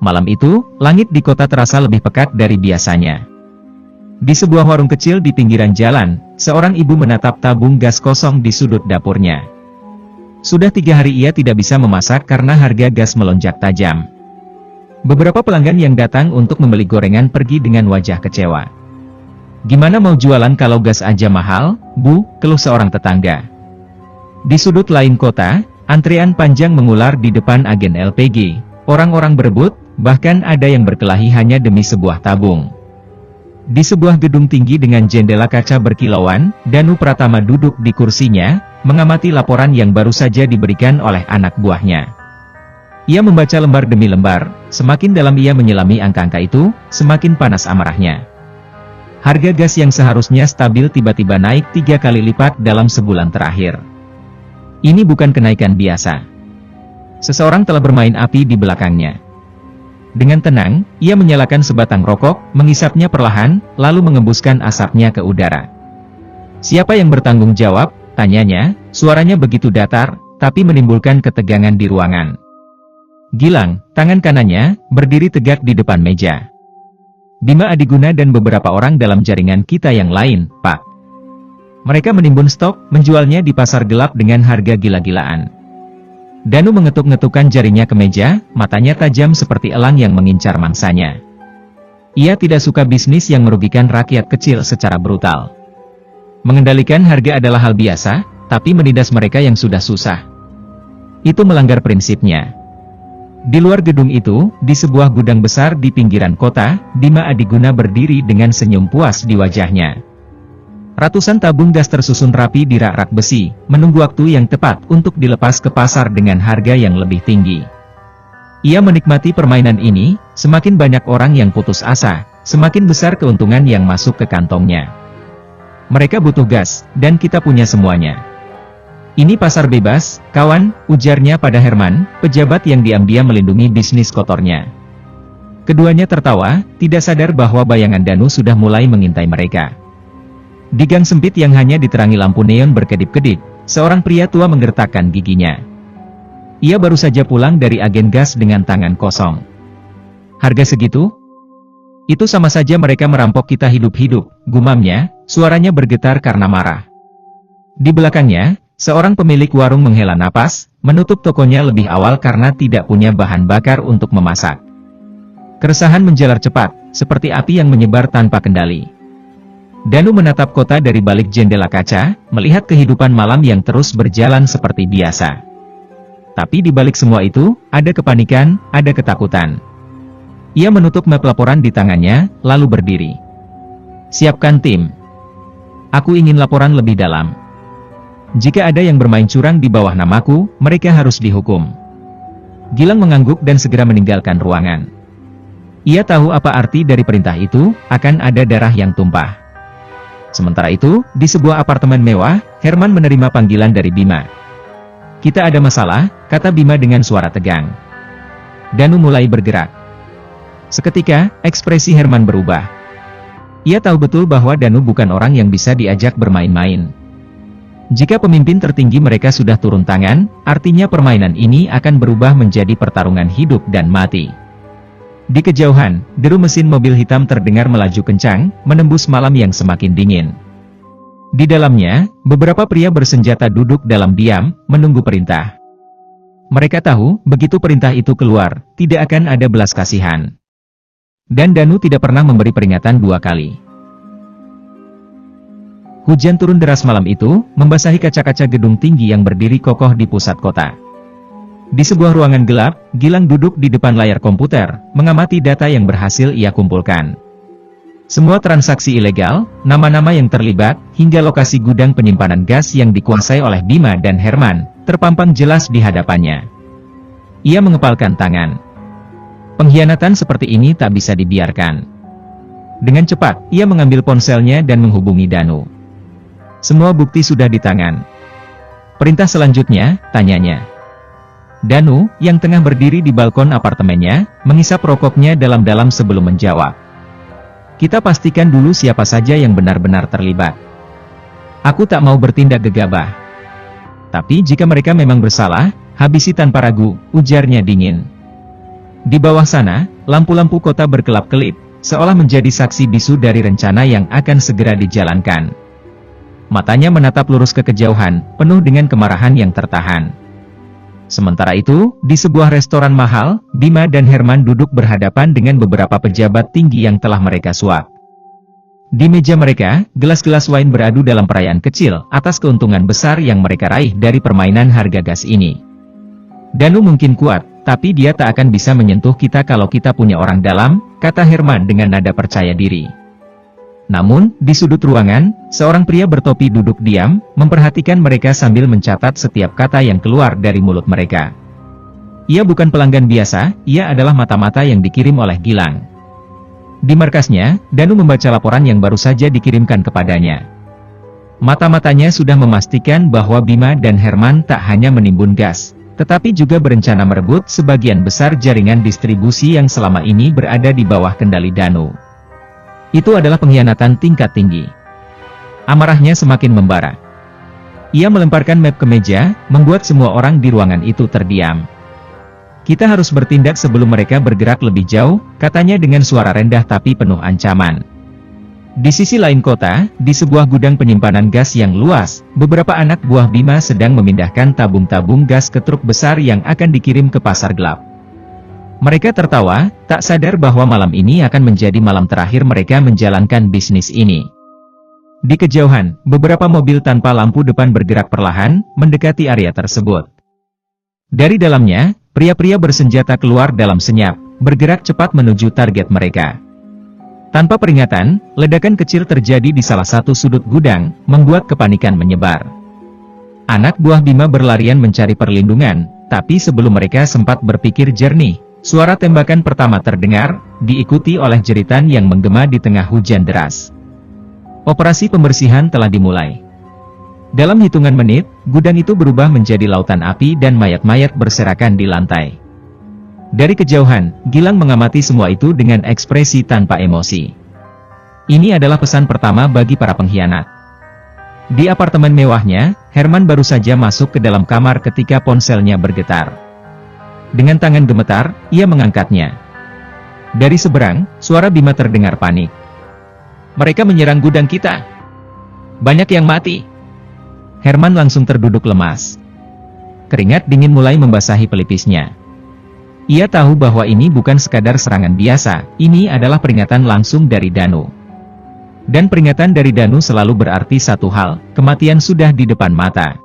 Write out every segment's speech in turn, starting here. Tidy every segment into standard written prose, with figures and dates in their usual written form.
Malam itu, langit di kota terasa lebih pekat dari biasanya. Di sebuah warung kecil di pinggiran jalan, seorang ibu menatap tabung gas kosong di sudut dapurnya. Sudah 3 hari ia tidak bisa memasak karena harga gas melonjak tajam. Beberapa pelanggan yang datang untuk membeli gorengan pergi dengan wajah kecewa. "Gimana mau jualan kalau gas aja mahal, Bu?" keluh seorang tetangga. Di sudut lain kota, antrian panjang mengular di depan agen LPG. Orang-orang berebut, bahkan ada yang berkelahi hanya demi sebuah tabung. Di sebuah gedung tinggi dengan jendela kaca berkilauan, Danu Pratama duduk di kursinya, mengamati laporan yang baru saja diberikan oleh anak buahnya. Ia membaca lembar demi lembar, semakin dalam ia menyelami angka-angka itu, semakin panas amarahnya. Harga gas yang seharusnya stabil tiba-tiba naik 3 kali lipat dalam sebulan terakhir. Ini bukan kenaikan biasa. Seseorang telah bermain api di belakangnya. Dengan tenang, ia menyalakan sebatang rokok, mengisapnya perlahan, lalu mengembuskan asapnya ke udara. "Siapa yang bertanggung jawab?" tanyanya, suaranya begitu datar, tapi menimbulkan ketegangan di ruangan. Gilang, tangan kanannya, berdiri tegak di depan meja. "Bima Adiguna dan beberapa orang dalam jaringan kita yang lain, Pak. Mereka menimbun stok, menjualnya di pasar gelap dengan harga gila-gilaan." Danu mengetuk-ngetukkan jarinya ke meja, matanya tajam seperti elang yang mengincar mangsanya. Ia tidak suka bisnis yang merugikan rakyat kecil secara brutal. Mengendalikan harga adalah hal biasa, tapi menindas mereka yang sudah susah, itu melanggar prinsipnya. Di luar gedung itu, di sebuah gudang besar di pinggiran kota, Bima Adiguna berdiri dengan senyum puas di wajahnya. Ratusan tabung gas tersusun rapi di rak-rak besi, menunggu waktu yang tepat untuk dilepas ke pasar dengan harga yang lebih tinggi. Ia menikmati permainan ini, semakin banyak orang yang putus asa, semakin besar keuntungan yang masuk ke kantongnya. "Mereka butuh gas, dan kita punya semuanya. Ini pasar bebas, kawan," ujarnya pada Herman, pejabat yang diam-diam melindungi bisnis kotornya. Keduanya tertawa, tidak sadar bahwa bayangan Danu sudah mulai mengintai mereka. Di gang sempit yang hanya diterangi lampu neon berkedip-kedip, seorang pria tua menggertakkan giginya. Ia baru saja pulang dari agen gas dengan tangan kosong. "Harga segitu? Itu sama saja mereka merampok kita hidup-hidup," gumamnya, suaranya bergetar karena marah. Di belakangnya, seorang pemilik warung menghela napas, menutup tokonya lebih awal karena tidak punya bahan bakar untuk memasak. Keresahan menjalar cepat, seperti api yang menyebar tanpa kendali. Danu menatap kota dari balik jendela kaca, melihat kehidupan malam yang terus berjalan seperti biasa. Tapi di balik semua itu, ada kepanikan, ada ketakutan. Ia menutup map laporan di tangannya, lalu berdiri. "Siapkan tim. Aku ingin laporan lebih dalam. Jika ada yang bermain curang di bawah namaku, mereka harus dihukum." Gilang mengangguk dan segera meninggalkan ruangan. Ia tahu apa arti dari perintah itu, akan ada darah yang tumpah. Sementara itu, di sebuah apartemen mewah, Herman menerima panggilan dari Bima. "Kita ada masalah," kata Bima dengan suara tegang. Danu mulai bergerak. Seketika, ekspresi Herman berubah. Ia tahu betul bahwa Danu bukan orang yang bisa diajak bermain-main. Jika pemimpin tertinggi mereka sudah turun tangan, artinya permainan ini akan berubah menjadi pertarungan hidup dan mati. Di kejauhan, deru mesin mobil hitam terdengar melaju kencang, menembus malam yang semakin dingin. Di dalamnya, beberapa pria bersenjata duduk dalam diam, menunggu perintah. Mereka tahu, begitu perintah itu keluar, tidak akan ada belas kasihan. Dan Danu tidak pernah memberi peringatan 2 kali. Hujan turun deras malam itu, membasahi kaca-kaca gedung tinggi yang berdiri kokoh di pusat kota. Di sebuah ruangan gelap, Gilang duduk di depan layar komputer, mengamati data yang berhasil ia kumpulkan. Semua transaksi ilegal, nama-nama yang terlibat, hingga lokasi gudang penyimpanan gas yang dikuasai oleh Bima dan Herman, terpampang jelas di hadapannya. Ia mengepalkan tangan. Pengkhianatan seperti ini tak bisa dibiarkan. Dengan cepat, ia mengambil ponselnya dan menghubungi Danu. Semua bukti sudah di tangan. "Perintah selanjutnya?" tanyanya. Danu, yang tengah berdiri di balkon apartemennya, mengisap rokoknya dalam-dalam sebelum menjawab. "Kita pastikan dulu siapa saja yang benar-benar terlibat. Aku tak mau bertindak gegabah. Tapi jika mereka memang bersalah, habisi tanpa ragu," ujarnya dingin. Di bawah sana, lampu-lampu kota berkelap-kelip, seolah menjadi saksi bisu dari rencana yang akan segera dijalankan. Matanya menatap lurus ke kejauhan, penuh dengan kemarahan yang tertahan. Sementara itu, di sebuah restoran mahal, Bima dan Herman duduk berhadapan dengan beberapa pejabat tinggi yang telah mereka suap. Di meja mereka, gelas-gelas wine beradu dalam perayaan kecil atas keuntungan besar yang mereka raih dari permainan harga gas ini. Danu mungkin kuat, tapi dia tak akan bisa menyentuh kita kalau kita punya orang dalam, kata Herman dengan nada percaya diri. Namun, di sudut ruangan, seorang pria bertopi duduk diam, memperhatikan mereka sambil mencatat setiap kata yang keluar dari mulut mereka. Ia bukan pelanggan biasa, ia adalah mata-mata yang dikirim oleh Gilang. Di markasnya, Danu membaca laporan yang baru saja dikirimkan kepadanya. Mata-matanya sudah memastikan bahwa Bima dan Herman tak hanya menimbun gas, tetapi juga berencana merebut sebagian besar jaringan distribusi yang selama ini berada di bawah kendali Danu. Itu adalah pengkhianatan tingkat tinggi. Amarahnya semakin membara. Ia melemparkan map ke meja, membuat semua orang di ruangan itu terdiam. Kita harus bertindak sebelum mereka bergerak lebih jauh, katanya dengan suara rendah tapi penuh ancaman. Di sisi lain kota, di sebuah gudang penyimpanan gas yang luas, beberapa anak buah Bima sedang memindahkan tabung-tabung gas ke truk besar yang akan dikirim ke pasar gelap. Mereka tertawa, tak sadar bahwa malam ini akan menjadi malam terakhir mereka menjalankan bisnis ini. Di kejauhan, beberapa mobil tanpa lampu depan bergerak perlahan, mendekati area tersebut. Dari dalamnya, pria-pria bersenjata keluar dalam senyap, bergerak cepat menuju target mereka. Tanpa peringatan, ledakan kecil terjadi di salah satu sudut gudang, membuat kepanikan menyebar. Anak buah Bima berlarian mencari perlindungan, tapi sebelum mereka sempat berpikir jernih, suara tembakan pertama terdengar, diikuti oleh jeritan yang menggema di tengah hujan deras. Operasi pembersihan telah dimulai. Dalam hitungan menit, gudang itu berubah menjadi lautan api dan mayat-mayat berserakan di lantai. Dari kejauhan, Gilang mengamati semua itu dengan ekspresi tanpa emosi. Ini adalah pesan pertama bagi para pengkhianat. Di apartemen mewahnya, Herman baru saja masuk ke dalam kamar ketika ponselnya bergetar. Dengan tangan gemetar, ia mengangkatnya. Dari seberang, suara Bima terdengar panik. Mereka menyerang gudang kita. Banyak yang mati. Herman langsung terduduk lemas. Keringat dingin mulai membasahi pelipisnya. Ia tahu bahwa ini bukan sekadar serangan biasa, ini adalah peringatan langsung dari Danu. Dan peringatan dari Danu selalu berarti satu hal, kematian sudah di depan mata.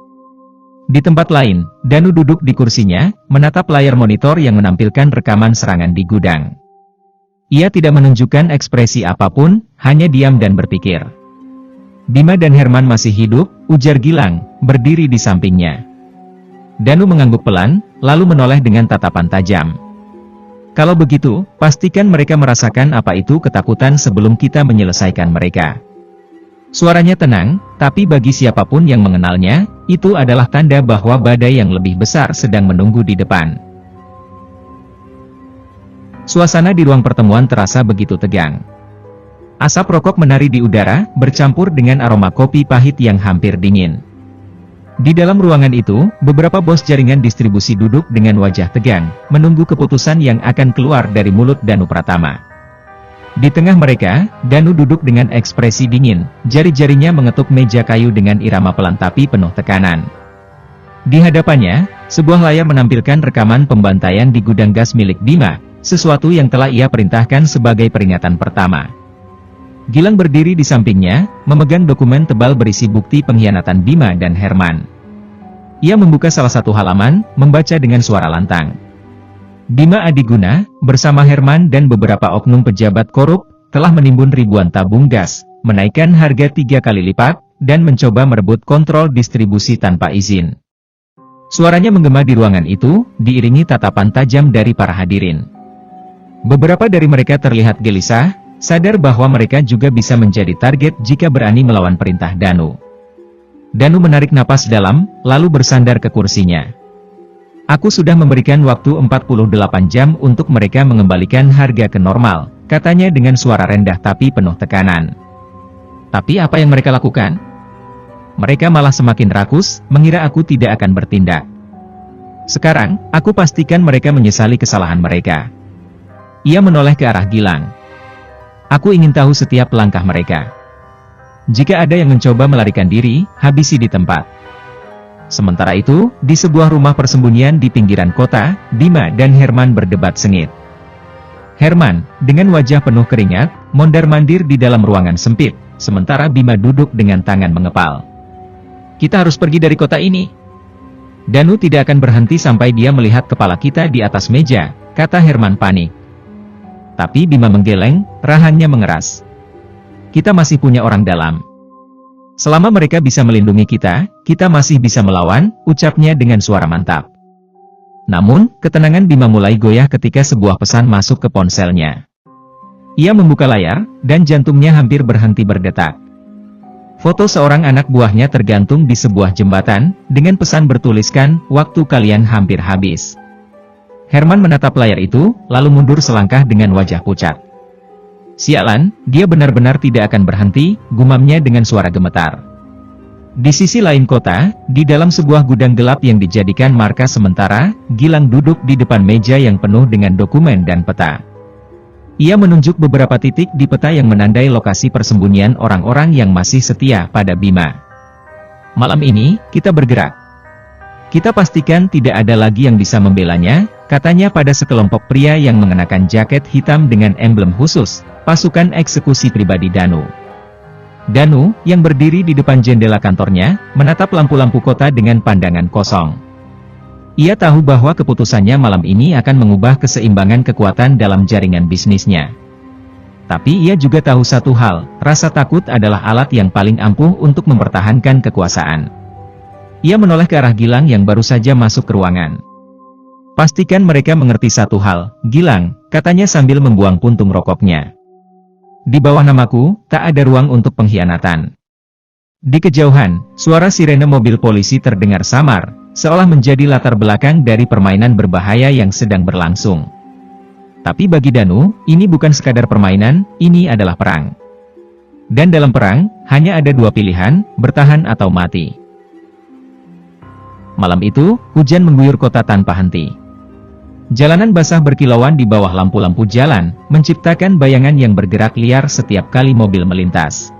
Di tempat lain, Danu duduk di kursinya, menatap layar monitor yang menampilkan rekaman serangan di gudang. Ia tidak menunjukkan ekspresi apapun, hanya diam dan berpikir. Bima dan Herman masih hidup, ujar Gilang, berdiri di sampingnya. Danu mengangguk pelan, lalu menoleh dengan tatapan tajam. Kalau begitu, pastikan mereka merasakan apa itu ketakutan sebelum kita menyelesaikan mereka. Suaranya tenang, tapi bagi siapapun yang mengenalnya, itu adalah tanda bahwa badai yang lebih besar sedang menunggu di depan. Suasana di ruang pertemuan terasa begitu tegang. Asap rokok menari di udara, bercampur dengan aroma kopi pahit yang hampir dingin. Di dalam ruangan itu, beberapa bos jaringan distribusi duduk dengan wajah tegang, menunggu keputusan yang akan keluar dari mulut Danu Pratama. Di tengah mereka, Danu duduk dengan ekspresi dingin, jari-jarinya mengetuk meja kayu dengan irama pelan tapi penuh tekanan. Di hadapannya, sebuah layar menampilkan rekaman pembantaian di gudang gas milik Bima, sesuatu yang telah ia perintahkan sebagai peringatan pertama. Gilang berdiri di sampingnya, memegang dokumen tebal berisi bukti pengkhianatan Bima dan Herman. Ia membuka salah satu halaman, membaca dengan suara lantang. Bima Adiguna, bersama Herman dan beberapa oknum pejabat korup, telah menimbun ribuan tabung gas, menaikkan harga 3 kali lipat, dan mencoba merebut kontrol distribusi tanpa izin. Suaranya menggema di ruangan itu, diiringi tatapan tajam dari para hadirin. Beberapa dari mereka terlihat gelisah, sadar bahwa mereka juga bisa menjadi target jika berani melawan perintah Danu. Danu menarik napas dalam, lalu bersandar ke kursinya. Aku sudah memberikan waktu 48 jam untuk mereka mengembalikan harga ke normal, katanya dengan suara rendah tapi penuh tekanan. Tapi apa yang mereka lakukan? Mereka malah semakin rakus, mengira aku tidak akan bertindak. Sekarang, aku pastikan mereka menyesali kesalahan mereka. Ia menoleh ke arah Gilang. Aku ingin tahu setiap langkah mereka. Jika ada yang mencoba melarikan diri, habisi di tempat. Sementara itu, di sebuah rumah persembunyian di pinggiran kota, Bima dan Herman berdebat sengit. Herman, dengan wajah penuh keringat, mondar-mandir di dalam ruangan sempit, sementara Bima duduk dengan tangan mengepal. Kita harus pergi dari kota ini. Danu tidak akan berhenti sampai dia melihat kepala kita di atas meja, kata Herman panik. Tapi Bima menggeleng, rahangnya mengeras. Kita masih punya orang dalam. Selama mereka bisa melindungi kita, kita masih bisa melawan, ucapnya dengan suara mantap. Namun, ketenangan Bima mulai goyah ketika sebuah pesan masuk ke ponselnya. Ia membuka layar, dan jantungnya hampir berhenti berdetak. Foto seorang anak buahnya tergantung di sebuah jembatan, dengan pesan bertuliskan, waktu kalian hampir habis. Herman menatap layar itu, lalu mundur selangkah dengan wajah pucat. Sialan, dia benar-benar tidak akan berhenti, gumamnya dengan suara gemetar. Di sisi lain kota, di dalam sebuah gudang gelap yang dijadikan markas sementara, Gilang duduk di depan meja yang penuh dengan dokumen dan peta. Ia menunjuk beberapa titik di peta yang menandai lokasi persembunyian orang-orang yang masih setia pada Bima. Malam ini, kita bergerak. Kita pastikan tidak ada lagi yang bisa membelanya, katanya pada sekelompok pria yang mengenakan jaket hitam dengan emblem khusus, pasukan eksekusi pribadi Danu. Danu, yang berdiri di depan jendela kantornya, menatap lampu-lampu kota dengan pandangan kosong. Ia tahu bahwa keputusannya malam ini akan mengubah keseimbangan kekuatan dalam jaringan bisnisnya. Tapi ia juga tahu satu hal, rasa takut adalah alat yang paling ampuh untuk mempertahankan kekuasaan. Ia menoleh ke arah Gilang yang baru saja masuk ke ruangan. Pastikan mereka mengerti satu hal, Gilang, katanya sambil membuang puntung rokoknya. Di bawah namaku, tak ada ruang untuk pengkhianatan. Di kejauhan, suara sirene mobil polisi terdengar samar, seolah menjadi latar belakang dari permainan berbahaya yang sedang berlangsung. Tapi bagi Danu, ini bukan sekadar permainan, ini adalah perang. Dan dalam perang, hanya ada dua pilihan, bertahan atau mati. Malam itu, hujan mengguyur kota tanpa henti. Jalanan basah berkilauan di bawah lampu-lampu jalan, menciptakan bayangan yang bergerak liar setiap kali mobil melintas.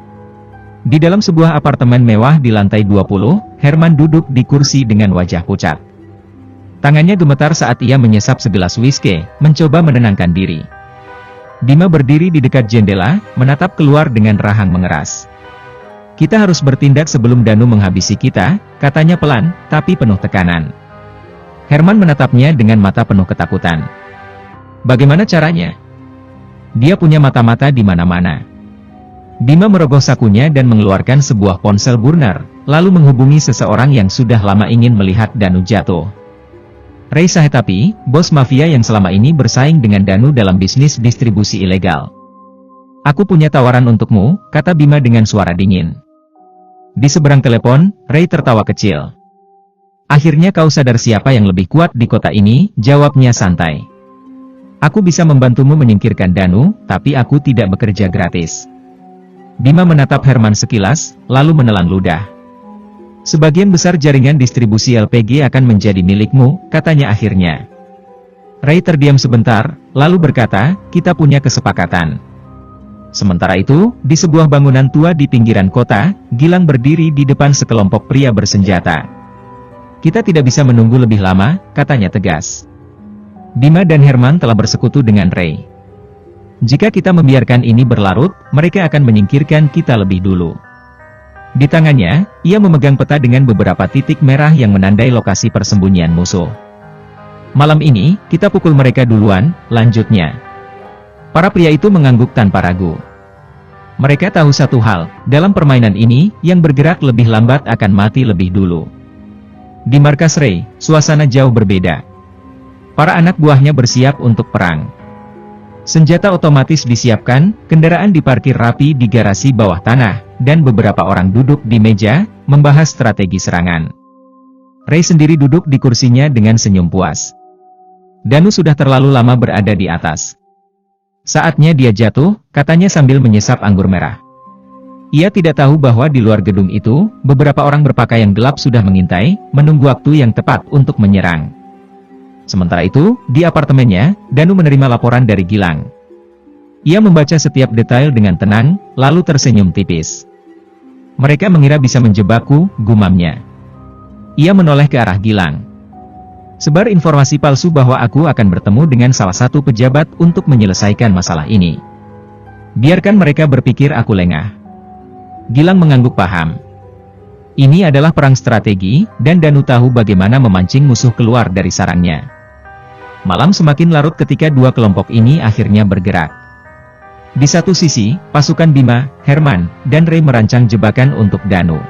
Di dalam sebuah apartemen mewah di lantai 20, Herman duduk di kursi dengan wajah pucat. Tangannya gemetar saat ia menyesap segelas whisky, mencoba menenangkan diri. Bima berdiri di dekat jendela, menatap keluar dengan rahang mengeras. Kita harus bertindak sebelum Danu menghabisi kita, katanya pelan, tapi penuh tekanan. Herman menatapnya dengan mata penuh ketakutan. Bagaimana caranya? Dia punya mata-mata di mana-mana. Bima merogoh sakunya dan mengeluarkan sebuah ponsel burner, lalu menghubungi seseorang yang sudah lama ingin melihat Danu jatuh. Ray Sahetapi, bos mafia yang selama ini bersaing dengan Danu dalam bisnis distribusi ilegal. Aku punya tawaran untukmu, kata Bima dengan suara dingin. Di seberang telepon, Ray tertawa kecil. Akhirnya kau sadar siapa yang lebih kuat di kota ini, jawabnya santai. Aku bisa membantumu menyingkirkan Danu, tapi aku tidak bekerja gratis. Bima menatap Herman sekilas, lalu menelan ludah. Sebagian besar jaringan distribusi LPG akan menjadi milikmu, katanya akhirnya. Ray terdiam sebentar, lalu berkata, kita punya kesepakatan. Sementara itu, di sebuah bangunan tua di pinggiran kota, Gilang berdiri di depan sekelompok pria bersenjata. Kita tidak bisa menunggu lebih lama, katanya tegas. Bima dan Herman telah bersekutu dengan Ray. Jika kita membiarkan ini berlarut, mereka akan menyingkirkan kita lebih dulu. Di tangannya, ia memegang peta dengan beberapa titik merah yang menandai lokasi persembunyian musuh. Malam ini, kita pukul mereka duluan, lanjutnya. Para pria itu mengangguk tanpa ragu. Mereka tahu satu hal, dalam permainan ini, yang bergerak lebih lambat akan mati lebih dulu. Di markas Ray, suasana jauh berbeda. Para anak buahnya bersiap untuk perang. Senjata otomatis disiapkan, kendaraan diparkir rapi di garasi bawah tanah, dan beberapa orang duduk di meja, membahas strategi serangan. Ray sendiri duduk di kursinya dengan senyum puas. Danu sudah terlalu lama berada di atas. Saatnya dia jatuh, katanya sambil menyesap anggur merah. Ia tidak tahu bahwa di luar gedung itu, beberapa orang berpakaian gelap sudah mengintai, menunggu waktu yang tepat untuk menyerang. Sementara itu, di apartemennya, Danu menerima laporan dari Gilang. Ia membaca setiap detail dengan tenang, lalu tersenyum tipis. Mereka mengira bisa menjebakku, gumamnya. Ia menoleh ke arah Gilang. Sebar informasi palsu bahwa aku akan bertemu dengan salah satu pejabat untuk menyelesaikan masalah ini. Biarkan mereka berpikir aku lengah. Gilang mengangguk paham. Ini adalah perang strategi, dan Danu tahu bagaimana memancing musuh keluar dari sarangnya. Malam semakin larut ketika dua kelompok ini akhirnya bergerak. Di satu sisi, pasukan Bima, Herman, dan Ray merancang jebakan untuk Danu.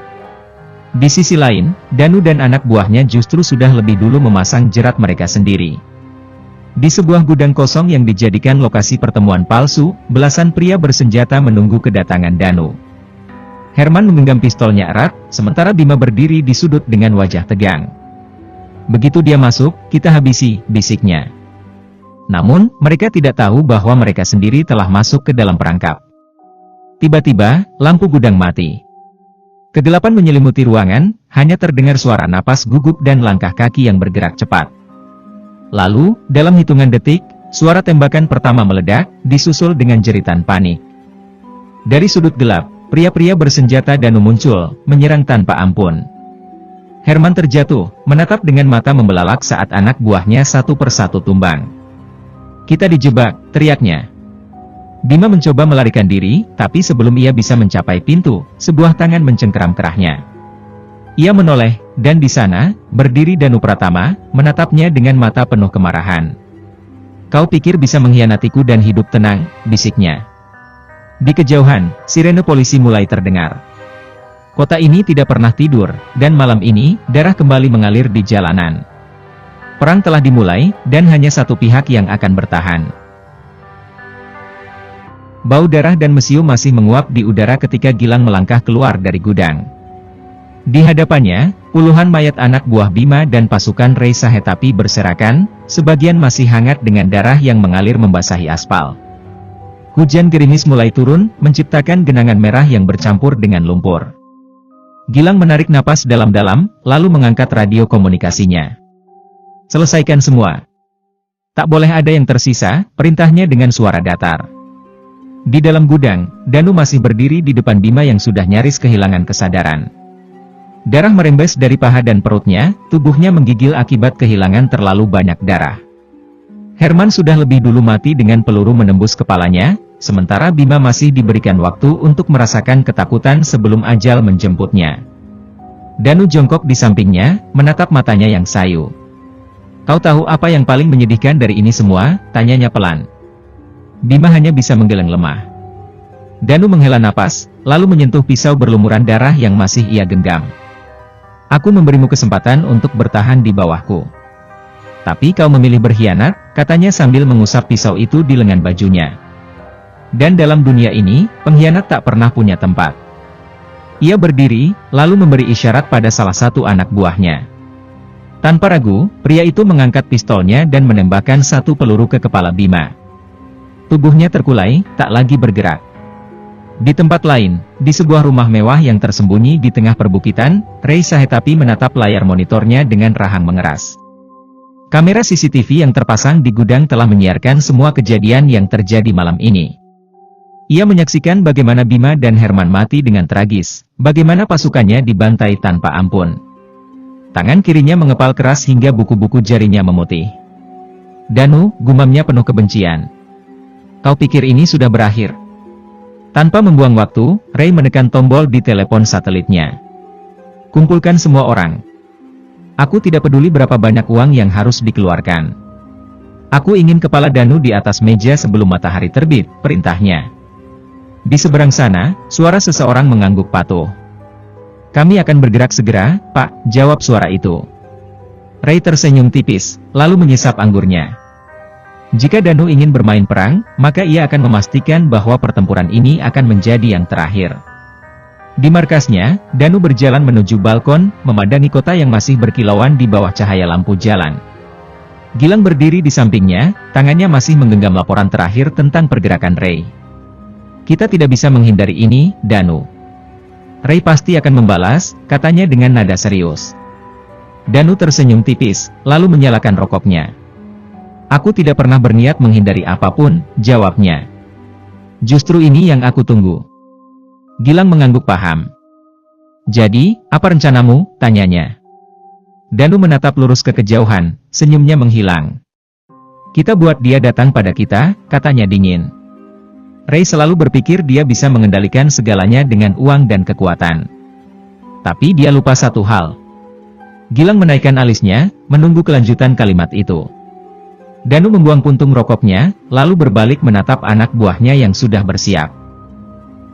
Di sisi lain, Danu dan anak buahnya justru sudah lebih dulu memasang jerat mereka sendiri. Di sebuah gudang kosong yang dijadikan lokasi pertemuan palsu, belasan pria bersenjata menunggu kedatangan Danu. Herman menggenggam pistolnya erat, sementara Bima berdiri di sudut dengan wajah tegang. Begitu dia masuk, kita habisi, bisiknya. Namun, mereka tidak tahu bahwa mereka sendiri telah masuk ke dalam perangkap. Tiba-tiba, lampu gudang mati. Kegelapan menyelimuti ruangan, hanya terdengar suara napas gugup dan langkah kaki yang bergerak cepat. Lalu, dalam hitungan detik, suara tembakan pertama meledak, disusul dengan jeritan panik. Dari sudut gelap, pria-pria bersenjata Danu muncul, menyerang tanpa ampun. Herman terjatuh, menatap dengan mata membelalak saat anak buahnya satu persatu tumbang. Kita dijebak, teriaknya. Bima mencoba melarikan diri, tapi sebelum ia bisa mencapai pintu, sebuah tangan mencengkeram kerahnya. Ia menoleh, dan di sana, berdiri Danu Pratama, menatapnya dengan mata penuh kemarahan. Kau pikir bisa mengkhianatiku dan hidup tenang, bisiknya. Di kejauhan, sirene polisi mulai terdengar. Kota ini tidak pernah tidur, dan malam ini, darah kembali mengalir di jalanan. Perang telah dimulai, dan hanya satu pihak yang akan bertahan. Bau darah dan mesiu masih menguap di udara ketika Gilang melangkah keluar dari gudang. Di hadapannya, puluhan mayat anak buah Bima dan pasukan Ray Sahetapi berserakan, sebagian masih hangat dengan darah yang mengalir membasahi aspal. Hujan gerimis mulai turun, menciptakan genangan merah yang bercampur dengan lumpur. Gilang menarik napas dalam-dalam, lalu mengangkat radio komunikasinya. Selesaikan semua. Tak boleh ada yang tersisa, perintahnya dengan suara datar. Di dalam gudang, Danu masih berdiri di depan Bima yang sudah nyaris kehilangan kesadaran. Darah merembes dari paha dan perutnya, tubuhnya menggigil akibat kehilangan terlalu banyak darah. Herman sudah lebih dulu mati dengan peluru menembus kepalanya, sementara Bima masih diberikan waktu untuk merasakan ketakutan sebelum ajal menjemputnya. Danu jongkok di sampingnya, menatap matanya yang sayu. Kau tahu apa yang paling menyedihkan dari ini semua? Tanyanya pelan. Bima hanya bisa menggeleng lemah. Danu menghela napas, lalu menyentuh pisau berlumuran darah yang masih ia genggam. Aku memberimu kesempatan untuk bertahan di bawahku. Tapi kau memilih berkhianat, katanya sambil mengusap pisau itu di lengan bajunya. Dan dalam dunia ini, pengkhianat tak pernah punya tempat. Ia berdiri, lalu memberi isyarat pada salah satu anak buahnya. Tanpa ragu, pria itu mengangkat pistolnya dan menembakkan satu peluru ke kepala Bima. Tubuhnya terkulai, tak lagi bergerak. Di tempat lain, di sebuah rumah mewah yang tersembunyi di tengah perbukitan, Ray Sahetapi menatap layar monitornya dengan rahang mengeras. Kamera CCTV yang terpasang di gudang telah menyiarkan semua kejadian yang terjadi malam ini. Ia menyaksikan bagaimana Bima dan Herman mati dengan tragis, bagaimana pasukannya dibantai tanpa ampun. Tangan kirinya mengepal keras hingga buku-buku jarinya memutih. Danu, gumamnya penuh kebencian. Kau pikir ini sudah berakhir? Tanpa membuang waktu, Ray menekan tombol di telepon satelitnya. Kumpulkan semua orang. Aku tidak peduli berapa banyak uang yang harus dikeluarkan. Aku ingin kepala Danu di atas meja sebelum matahari terbit, perintahnya. Di seberang sana, suara seseorang mengangguk patuh. Kami akan bergerak segera, Pak, jawab suara itu. Ray tersenyum tipis, lalu menyesap anggurnya. Jika Danu ingin bermain perang, maka ia akan memastikan bahwa pertempuran ini akan menjadi yang terakhir. Di markasnya, Danu berjalan menuju balkon, memandangi kota yang masih berkilauan di bawah cahaya lampu jalan. Gilang berdiri di sampingnya, tangannya masih menggenggam laporan terakhir tentang pergerakan Ray. Kita tidak bisa menghindari ini, Danu. Ray pasti akan membalas, katanya dengan nada serius. Danu tersenyum tipis, lalu menyalakan rokoknya. Aku tidak pernah berniat menghindari apapun, jawabnya. Justru ini yang aku tunggu. Gilang mengangguk paham. Jadi, apa rencanamu? Tanyanya. Danu menatap lurus ke kejauhan, senyumnya menghilang. Kita buat dia datang pada kita, katanya dingin. Ray selalu berpikir dia bisa mengendalikan segalanya dengan uang dan kekuatan. Tapi dia lupa satu hal. Gilang menaikkan alisnya, menunggu kelanjutan kalimat itu. Danu membuang puntung rokoknya, lalu berbalik menatap anak buahnya yang sudah bersiap.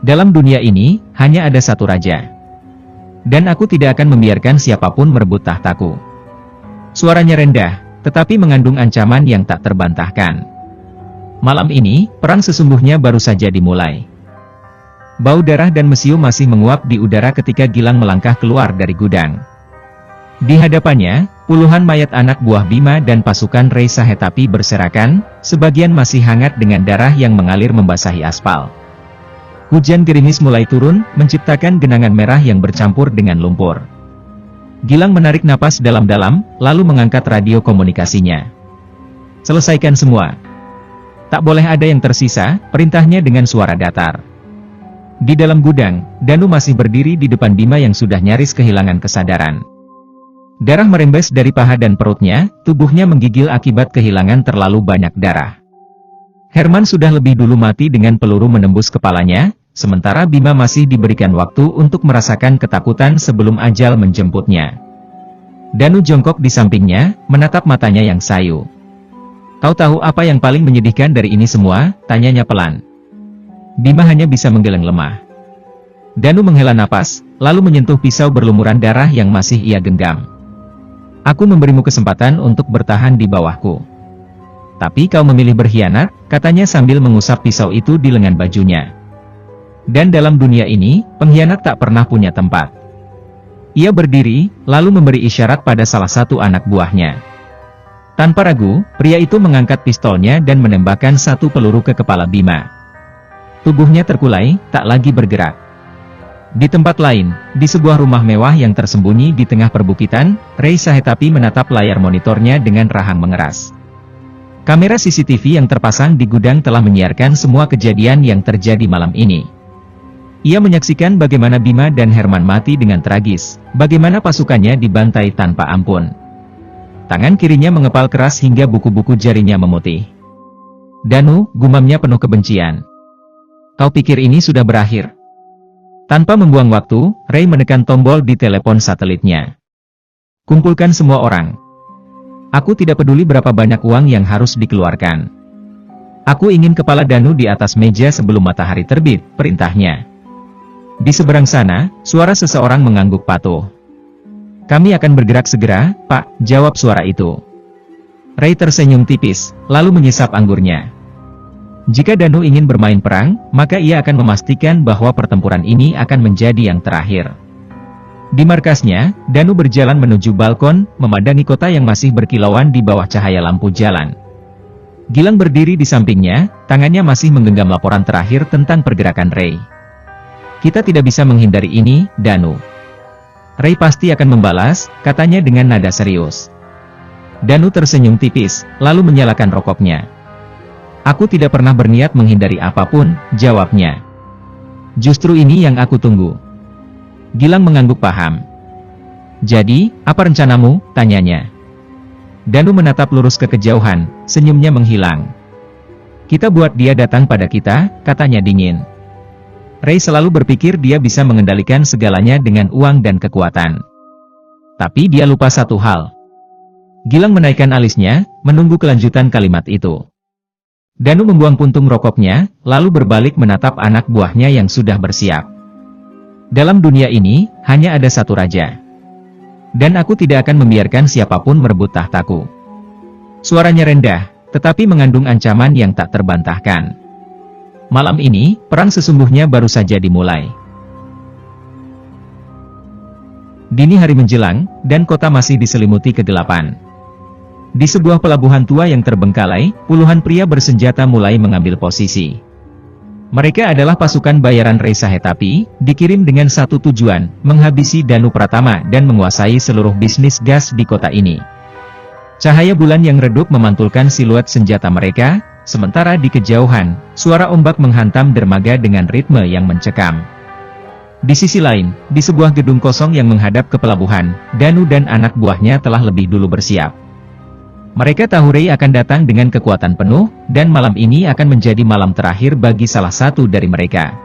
Dalam dunia ini, hanya ada satu raja. Dan aku tidak akan membiarkan siapapun merebut tahtaku. Suaranya rendah, tetapi mengandung ancaman yang tak terbantahkan. Malam ini, perang sesungguhnya baru saja dimulai. Bau darah dan mesiu masih menguap di udara ketika Gilang melangkah keluar dari gudang. Di hadapannya, puluhan mayat anak buah Bima dan pasukan Ray Sahetapi berserakan, sebagian masih hangat dengan darah yang mengalir membasahi aspal. Hujan gerimis mulai turun, menciptakan genangan merah yang bercampur dengan lumpur. Gilang menarik napas dalam-dalam, lalu mengangkat radio komunikasinya. Selesaikan semua. Tak boleh ada yang tersisa, perintahnya dengan suara datar. Di dalam gudang, Danu masih berdiri di depan Bima yang sudah nyaris kehilangan kesadaran. Darah merembes dari paha dan perutnya, tubuhnya menggigil akibat kehilangan terlalu banyak darah. Herman sudah lebih dulu mati dengan peluru menembus kepalanya, sementara Bima masih diberikan waktu untuk merasakan ketakutan sebelum ajal menjemputnya. Danu jongkok di sampingnya, menatap matanya yang sayu. Kau tahu apa yang paling menyedihkan dari ini semua? Tanyanya pelan. Bima hanya bisa menggeleng lemah. Danu menghela napas, lalu menyentuh pisau berlumuran darah yang masih ia genggam. Aku memberimu kesempatan untuk bertahan di bawahku. Tapi kau memilih berkhianat, katanya sambil mengusap pisau itu di lengan bajunya. Dan dalam dunia ini, pengkhianat tak pernah punya tempat. Ia berdiri, lalu memberi isyarat pada salah satu anak buahnya. Tanpa ragu, pria itu mengangkat pistolnya dan menembakkan satu peluru ke kepala Bima. Tubuhnya terkulai, tak lagi bergerak. Di tempat lain, di sebuah rumah mewah yang tersembunyi di tengah perbukitan, Ray Sahetapi menatap layar monitornya dengan rahang mengeras. Kamera CCTV yang terpasang di gudang telah menyiarkan semua kejadian yang terjadi malam ini. Ia menyaksikan bagaimana Bima dan Herman mati dengan tragis, bagaimana pasukannya dibantai tanpa ampun. Tangan kirinya mengepal keras hingga buku-buku jarinya memutih. Danu, gumamnya penuh kebencian. Kau pikir ini sudah berakhir? Tanpa membuang waktu, Ray menekan tombol di telepon satelitnya. Kumpulkan semua orang. Aku tidak peduli berapa banyak uang yang harus dikeluarkan. Aku ingin kepala Danu di atas meja sebelum matahari terbit, perintahnya. Di seberang sana, suara seseorang mengangguk patuh. Kami akan bergerak segera, Pak, jawab suara itu. Ray tersenyum tipis, lalu menyesap anggurnya. Jika Danu ingin bermain perang, maka ia akan memastikan bahwa pertempuran ini akan menjadi yang terakhir. Di markasnya, Danu berjalan menuju balkon, memandangi kota yang masih berkilauan di bawah cahaya lampu jalan. Gilang berdiri di sampingnya, tangannya masih menggenggam laporan terakhir tentang pergerakan Ray. Kita tidak bisa menghindari ini, Danu. Ray pasti akan membalas, katanya dengan nada serius. Danu tersenyum tipis, lalu menyalakan rokoknya. Aku tidak pernah berniat menghindari apapun, jawabnya. Justru ini yang aku tunggu. Gilang mengangguk paham. Jadi, apa rencanamu? Tanyanya. Danu menatap lurus ke kejauhan, senyumnya menghilang. Kita buat dia datang pada kita, katanya dingin. Ray selalu berpikir dia bisa mengendalikan segalanya dengan uang dan kekuatan. Tapi dia lupa satu hal. Gilang menaikkan alisnya, menunggu kelanjutan kalimat itu. Danu membuang puntung rokoknya, lalu berbalik menatap anak buahnya yang sudah bersiap. Dalam dunia ini, hanya ada satu raja. Dan aku tidak akan membiarkan siapapun merebut tahtaku. Suaranya rendah, tetapi mengandung ancaman yang tak terbantahkan. Malam ini, perang sesungguhnya baru saja dimulai. Dini hari menjelang, dan kota masih diselimuti kegelapan. Di sebuah pelabuhan tua yang terbengkalai, puluhan pria bersenjata mulai mengambil posisi. Mereka adalah pasukan bayaran Ray Sahetapi, dikirim dengan satu tujuan, menghabisi Danu Pratama dan menguasai seluruh bisnis gas di kota ini. Cahaya bulan yang redup memantulkan siluet senjata mereka, sementara di kejauhan, suara ombak menghantam dermaga dengan ritme yang mencekam. Di sisi lain, di sebuah gedung kosong yang menghadap ke pelabuhan, Danu dan anak buahnya telah lebih dulu bersiap. Mereka tahu Rey akan datang dengan kekuatan penuh, dan malam ini akan menjadi malam terakhir bagi salah satu dari mereka.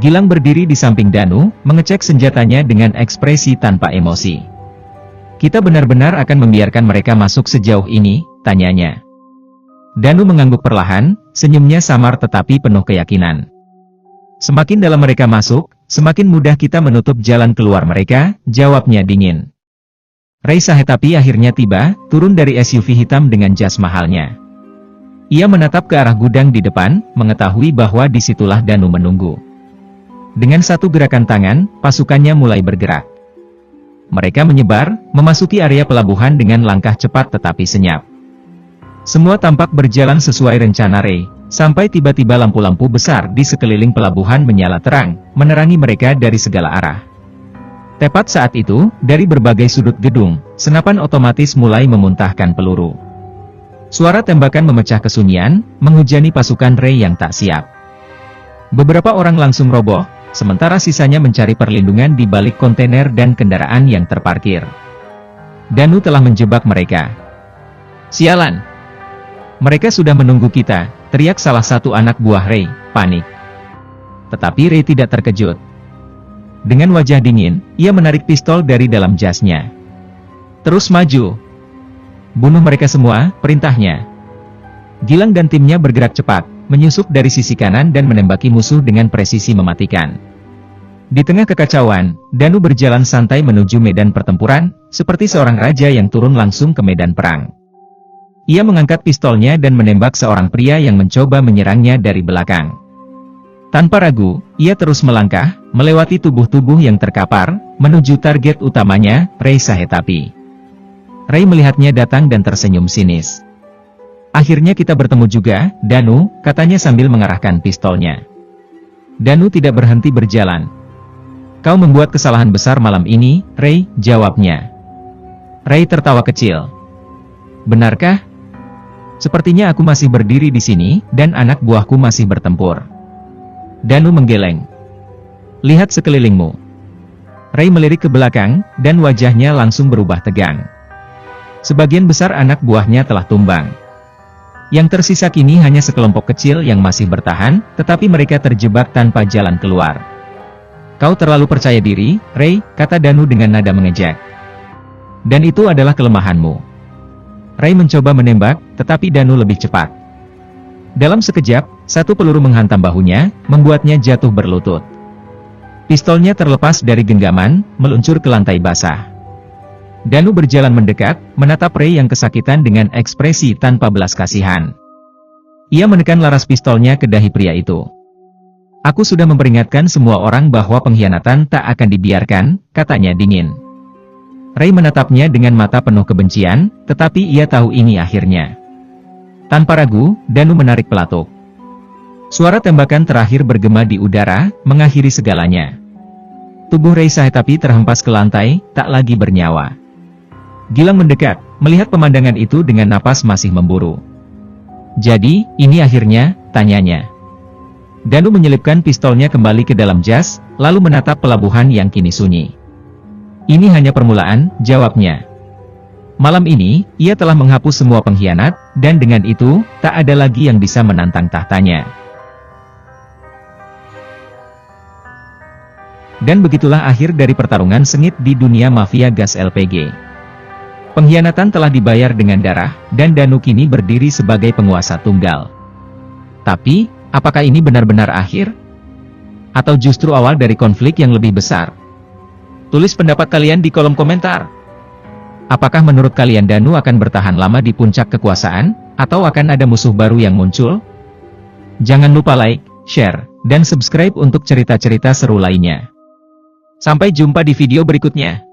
Gilang berdiri di samping Danu, mengecek senjatanya dengan ekspresi tanpa emosi. "Kita benar-benar akan membiarkan mereka masuk sejauh ini?" tanyanya. Danu mengangguk perlahan, senyumnya samar tetapi penuh keyakinan. "Semakin dalam mereka masuk, semakin mudah kita menutup jalan keluar mereka," jawabnya dingin. Rey Sahetapi akhirnya tiba, turun dari SUV hitam dengan jas mahalnya. Ia menatap ke arah gudang di depan, mengetahui bahwa disitulah Danu menunggu. Dengan satu gerakan tangan, pasukannya mulai bergerak. Mereka menyebar, memasuki area pelabuhan dengan langkah cepat tetapi senyap. Semua tampak berjalan sesuai rencana Rey, sampai tiba-tiba lampu-lampu besar di sekeliling pelabuhan menyala terang, menerangi mereka dari segala arah. Tepat saat itu, dari berbagai sudut gedung, senapan otomatis mulai memuntahkan peluru. Suara tembakan memecah kesunyian, menghujani pasukan Rey yang tak siap. Beberapa orang langsung roboh, sementara sisanya mencari perlindungan di balik kontainer dan kendaraan yang terparkir. Danu telah menjebak mereka. "Sialan! Mereka sudah menunggu kita," teriak salah satu anak buah Rey, panik. Tetapi Rey tidak terkejut. Dengan wajah dingin, ia menarik pistol dari dalam jasnya. "Terus maju! Bunuh mereka semua," perintahnya. Gilang dan timnya bergerak cepat, menyusup dari sisi kanan dan menembaki musuh dengan presisi mematikan. Di tengah kekacauan, Danu berjalan santai menuju medan pertempuran, seperti seorang raja yang turun langsung ke medan perang. Ia mengangkat pistolnya dan menembak seorang pria yang mencoba menyerangnya dari belakang. Tanpa ragu, ia terus melangkah, melewati tubuh-tubuh yang terkapar, menuju target utamanya, Rey Sahetapi. Rey melihatnya datang dan tersenyum sinis. "Akhirnya kita bertemu juga, Danu," katanya sambil mengarahkan pistolnya. Danu tidak berhenti berjalan. "Kau membuat kesalahan besar malam ini, Rey," jawabnya. Rey tertawa kecil. "Benarkah? Sepertinya aku masih berdiri di sini, dan anak buahku masih bertempur." Danu menggeleng. "Lihat sekelilingmu." Rey melirik ke belakang, dan wajahnya langsung berubah tegang. Sebagian besar anak buahnya telah tumbang. Yang tersisa kini hanya sekelompok kecil yang masih bertahan, tetapi mereka terjebak tanpa jalan keluar. "Kau terlalu percaya diri, Rey," kata Danu dengan nada mengejek. "Dan itu adalah kelemahanmu." Rey mencoba menembak, tetapi Danu lebih cepat. Dalam sekejap, satu peluru menghantam bahunya, membuatnya jatuh berlutut. Pistolnya terlepas dari genggaman, meluncur ke lantai basah. Danu berjalan mendekat, menatap Rey yang kesakitan dengan ekspresi tanpa belas kasihan. Ia menekan laras pistolnya ke dahi pria itu. "Aku sudah memperingatkan semua orang bahwa pengkhianatan tak akan dibiarkan," katanya dingin. Rey menatapnya dengan mata penuh kebencian, tetapi ia tahu ini akhirnya. Tanpa ragu, Danu menarik pelatuk. Suara tembakan terakhir bergema di udara, mengakhiri segalanya. Tubuh Rey Sahetapi terhempas ke lantai, tak lagi bernyawa. Gilang mendekat, melihat pemandangan itu dengan napas masih memburu. "Jadi, ini akhirnya?" tanyanya. Danu menyelipkan pistolnya kembali ke dalam jas, lalu menatap pelabuhan yang kini sunyi. "Ini hanya permulaan," jawabnya. Malam ini, ia telah menghapus semua pengkhianat, dan dengan itu, tak ada lagi yang bisa menantang tahtanya. Dan begitulah akhir dari pertarungan sengit di dunia mafia gas LPG. Pengkhianatan telah dibayar dengan darah, dan Danu kini berdiri sebagai penguasa tunggal. Tapi, apakah ini benar-benar akhir? Atau justru awal dari konflik yang lebih besar? Tulis pendapat kalian di kolom komentar. Apakah menurut kalian Danu akan bertahan lama di puncak kekuasaan, atau akan ada musuh baru yang muncul? Jangan lupa like, share, dan subscribe untuk cerita-cerita seru lainnya. Sampai jumpa di video berikutnya.